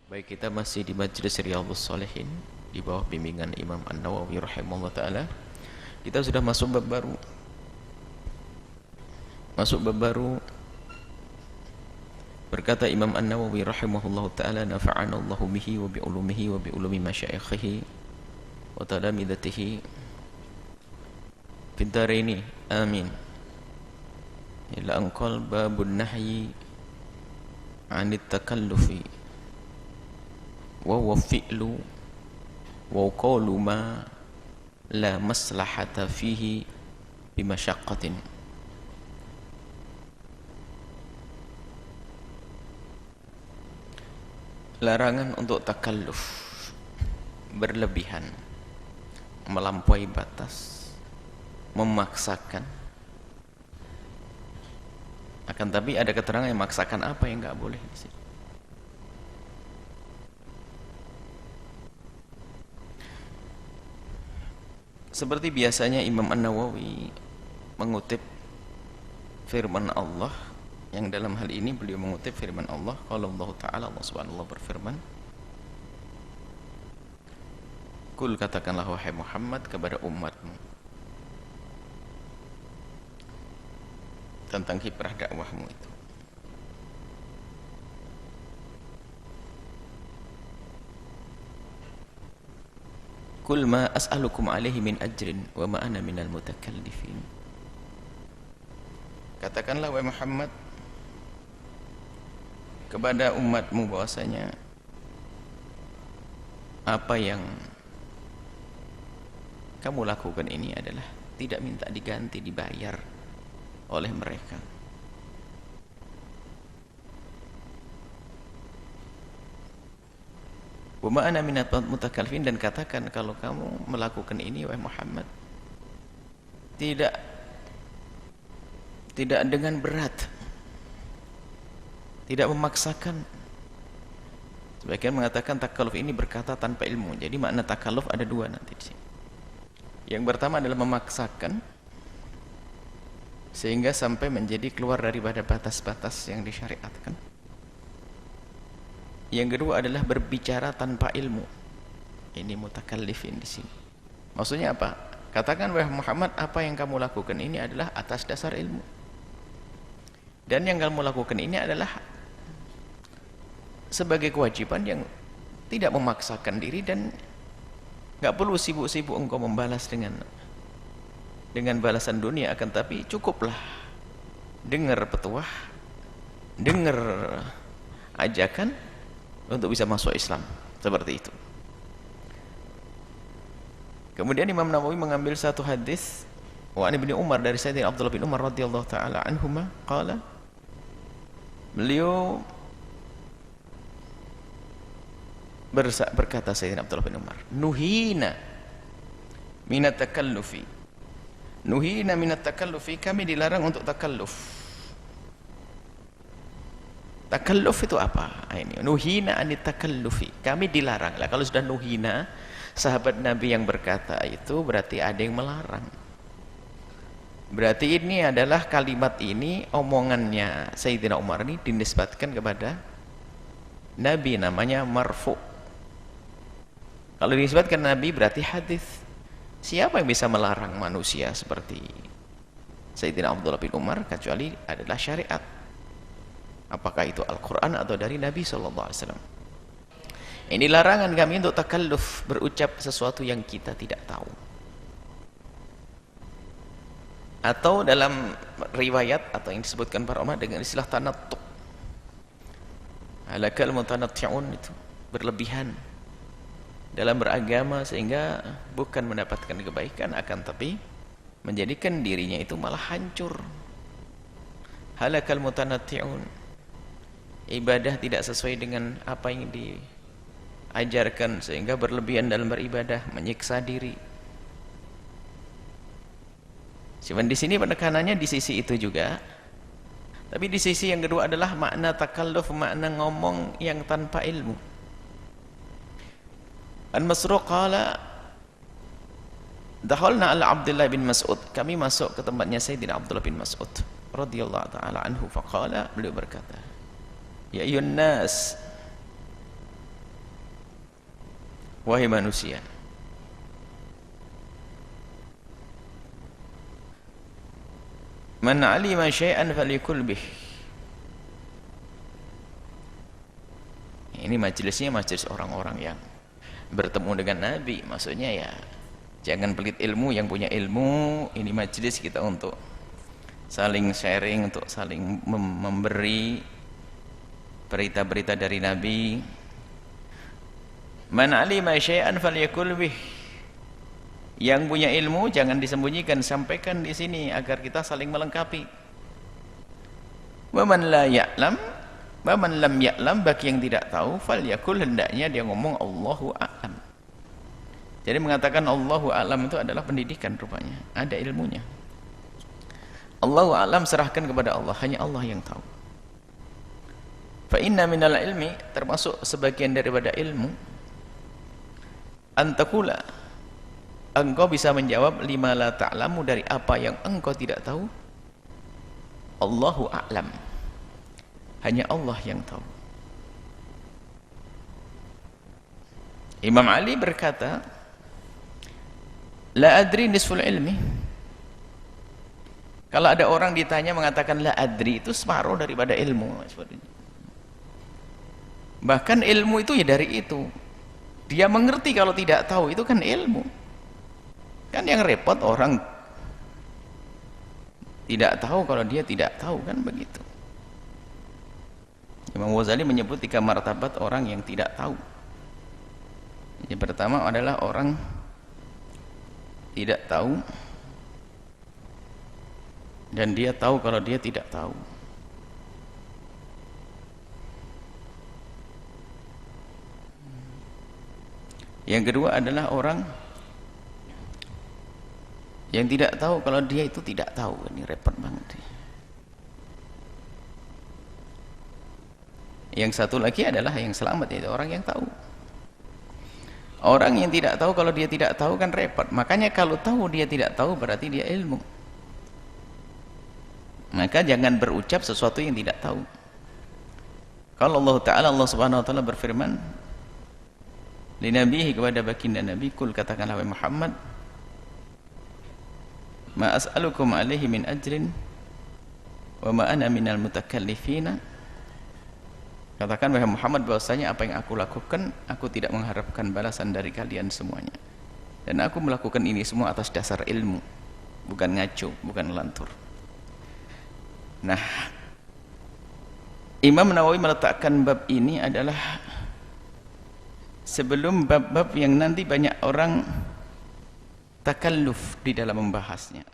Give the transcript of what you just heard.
Baik, kita masih di Majlis Riyadhus Shalihin di bawah bimbingan Imam An-Nawawi rahimahullah taala. Kita sudah masuk bab baru. Berkata Imam An-Nawawi rahimahullah taala, nafa'ana Allahu bihi wa bi ulumihi wa bi ulumi masyaikhihi wa talamidatihi fid dharaini. Amin. Ila anqal babun nahyi 'anit takallufi wa huwa fi'lu wa qawlu ma la maslahata fihi bimasyaqqatin. Larangan untuk takalluf, berlebihan, melampaui batas, memaksakan. Akan tapi ada keterangan yang memaksakan apa yang enggak boleh di sini. Seperti biasanya Imam An-Nawawi mengutip firman Allah, yang dalam hal ini beliau mengutip firman Allah. Qala Allah Ta'ala, Allah Subhanahu wa ta'ala berfirman, Kul, katakanlah wahai Muhammad kepada umatmu tentang kiprah dakwahmu itu. Kul ma as'alukum alaihi min ajrin wa ma ana minal mutakallifin. Katakanlah wahai Muhammad kepada umatmu bahwasanya apa yang kamu lakukan ini adalah tidak minta diganti, dibayar oleh mereka. Wa ma ana minal mutakallifin, dan katakan kalau kamu melakukan ini wahai Muhammad tidak dengan berat, tidak memaksakan. Sebagian mengatakan takalluf ini berkata tanpa ilmu. Jadi makna takalluf ada dua nanti di sini. Yang pertama adalah memaksakan sehingga sampai menjadi keluar daripada batas-batas yang disyariatkan. Yang kedua adalah berbicara tanpa ilmu. Ini mutakallifin di sini. Maksudnya apa? Katakan wahai Muhammad, apa yang kamu lakukan ini adalah atas dasar ilmu. Dan yang kamu lakukan ini adalah sebagai kewajiban yang tidak memaksakan diri, dan enggak perlu sibuk-sibuk engkau membalas dengan balasan dunia. Akan tapi cukuplah dengar petuah, dengar ajakan untuk bisa masuk Islam, seperti itu. Kemudian Imam Nawawi mengambil satu hadis wa Ibnu Umar, dari Sayyidina Abdullah bin Umar radhiyallahu taala anhuma qala, beliau berkata Sayyidina Abdullah bin Umar, nuhina minat takallufi, nuhina minat takallufi, kami dilarang untuk takalluf. Takalluf itu apa? Ini nuhina anit takallufi, kami dilarang. Lah kalau sudah nuhina, sahabat Nabi yang berkata itu berarti ada yang melarang. Berarti ini adalah kalimat ini, omongannya Sayyidina Umar ini dinisbatkan kepada Nabi, namanya marfu. Kalau dinisbatkan Nabi berarti hadis. Siapa yang bisa melarang manusia seperti Sayyidina Abdullah bin Umar kecuali adalah syariat. Apakah itu Al-Quran atau dari Nabi SAW. Ini larangan kami untuk takalluf, berucap sesuatu yang kita tidak tahu. Atau dalam riwayat atau yang disebutkan para ulama dengan istilah tanattu. Halakal mutanatti'un, itu berlebihan dalam beragama sehingga bukan mendapatkan kebaikan, akan tapi menjadikan dirinya itu malah hancur. Halakal mutanatti'un, ibadah tidak sesuai dengan apa yang diajarkan sehingga berlebihan dalam beribadah, menyiksa diri. Cuman di sini penekanannya di sisi itu juga. Tapi di sisi yang kedua adalah makna takalluf, makna ngomong yang tanpa ilmu. An-Masruq qala, dakhalna ala Abdullah bin Mas'ud, kami masuk ke tempatnya Sayyidina Abdullah bin Mas'ud radhiyallahu taala anhu, faqala, beliau berkata, ya ayyuhan nas, wahai manusia, man alima syai'an falyakul bih. Ini majelisnya majelis orang-orang yang bertemu dengan Nabi, maksudnya ya jangan pelit ilmu, yang punya ilmu. Ini majelis kita untuk saling sharing, untuk saling memberi berita-berita dari Nabi. Man alima syai'an falyakul bih. Yang punya ilmu jangan disembunyikan, sampaikan di sini agar kita saling melengkapi. Wa man la ya'lam, wa man lam ya'lam, bagi yang tidak tahu, falyakul, hendaknya dia ngomong Allahu a'lam. Jadi mengatakan Allahu a'lam itu adalah pendidikan, rupanya ada ilmunya. Allahu a'lam, serahkan kepada Allah, hanya Allah yang tahu. Fa inna minal ilmi, termasuk sebagian daripada ilmu, antakula, engkau bisa menjawab lima la ta'lamu, dari apa yang engkau tidak tahu. Allahu a'lam, hanya Allah yang tahu. Imam Ali berkata, la adri nisful ilmi. Kalau ada orang ditanya mengatakan la adri, itu separuh daripada ilmu. Bahkan ilmu itu ya dari itu, dia mengerti kalau tidak tahu, itu kan ilmu. Kan yang repot orang tidak tahu kalau dia tidak tahu, kan begitu. Imam Ghazali menyebut 3 martabat orang yang tidak tahu. Yang pertama adalah orang tidak tahu dan dia tahu kalau dia tidak tahu. Yang kedua adalah orang yang tidak tahu kalau dia itu tidak tahu. Ini repot banget. Yang satu lagi adalah yang selamat, yaitu orang yang tahu. Orang yang tidak tahu kalau dia tidak tahu kan repot. Makanya kalau tahu dia tidak tahu berarti dia ilmu. Maka jangan berucap sesuatu yang tidak tahu. Kalau Allah Ta'ala, Allah Subhanahu Wa Ta'ala berfirman li nabihi, kepada baginda Nabi, kul, katakanlah wahai Muhammad, ma as'alukum alaihi min ajrin wa ma ana minal mutakallifina. Katakan wahai Muhammad bahwasanya apa yang aku lakukan, aku tidak mengharapkan balasan dari kalian semuanya, dan aku melakukan ini semua atas dasar ilmu, bukan ngaco, bukan lantur. Nah, Imam Nawawi meletakkan bab ini adalah sebelum bab-bab yang nanti banyak orang takalluf di dalam membahasnya.